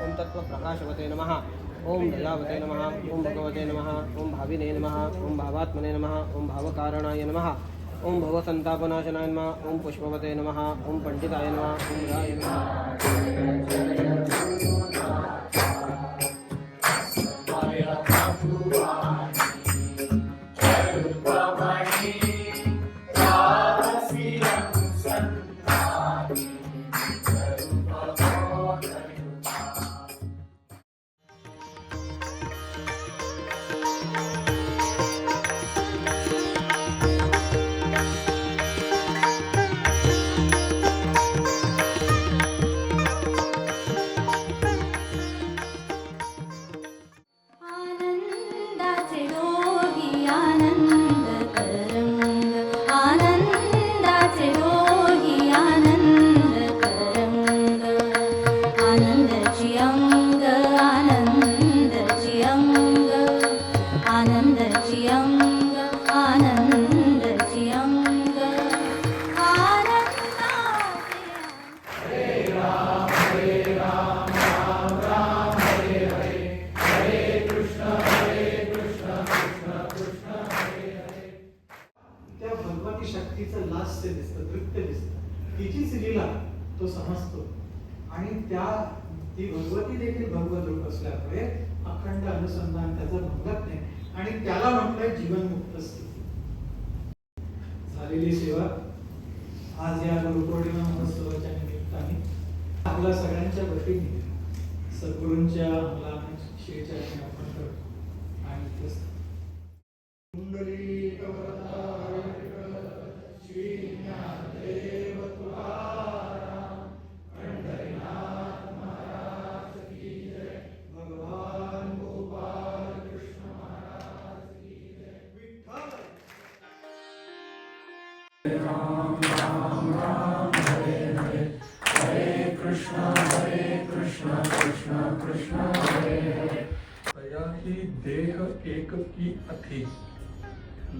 ओम तत्त्वप्रकाशवते नमः, ओम दयावते नमः, ओम भगवते नमः, ओम भाविने नमः, ओम भावात्मने नमः, ओम भावकारणाय नमः, ओम भवसंतापनाशनाय नमः, ओम पुष्पवते नमः, ओम पंडिताय नमः, ओम राय नमः। शक्तीचं लास्य दिसतं, नृत्य दिसतं, तिचीच लीला तो समजतो आणि ती भगवती देखील भगवत रूप असल्यामुळे अखंड अनुसंधान त्याचं भंगत नाही आणि त्याला म्हटलंय जीवनमुक्त स्थिती. झालेली सेवा आज या गुरुपौर्णिमा महोत्सवाच्या निमित्ताने आपल्या सगळ्यांच्या वतीने सद्गुरूंच्या मला श्रीचरणी अर्पण करतो आणि कुंडली राम राम राम हरे हरे हरे कृष्णा कृष्णा कृष्णा हरे हरे. तया ही देह एक की अथी,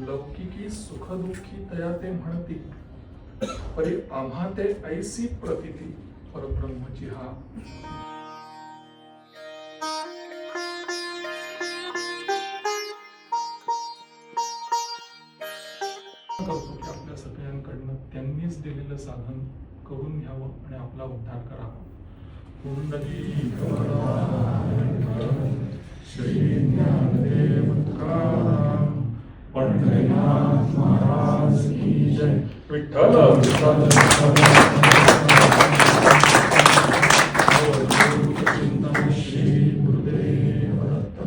लौकिकी सुख दुःखी तया ते म्हणती, परी आम्हा ते ऐसी प्रतीती परब्रह्मची हा. करतो की आपल्या सगळ्यांकडनं त्यांनीच दिलेलं साधन करून घ्यावं आणि आपला उद्धार करावा. कुंडली श्री ज्ञानदेव तुकाराम पंढरीनाथ महाराज की जय. विठ्ठल चिंतन श्री गुरुदेव दत्त.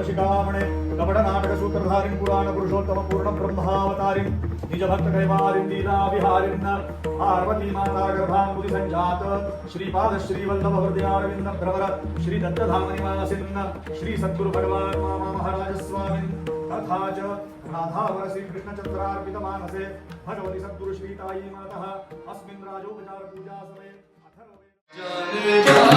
शिखामणे कपट नाटक सूत्रधारिण पुराण पुरुषोत्तम पूर्ण ब्रह्मावतारिण निज भक्त कैवारिण लीला विहारिण पार्वती माता गर्भांबुधि संजात श्रीपाद श्री वल्लभ हृदयारविंद भ्रमर श्री दत्तधाम निवासिन श्री सद्गुरु भगवान मामा महाराज स्वामी तथा च राधावर श्री कृष्ण चंद्रार्पित मानसे भगवती सद्गुरु श्री ताई माता अस्मिन् राजोपचार पूजा समय अथर्ववेद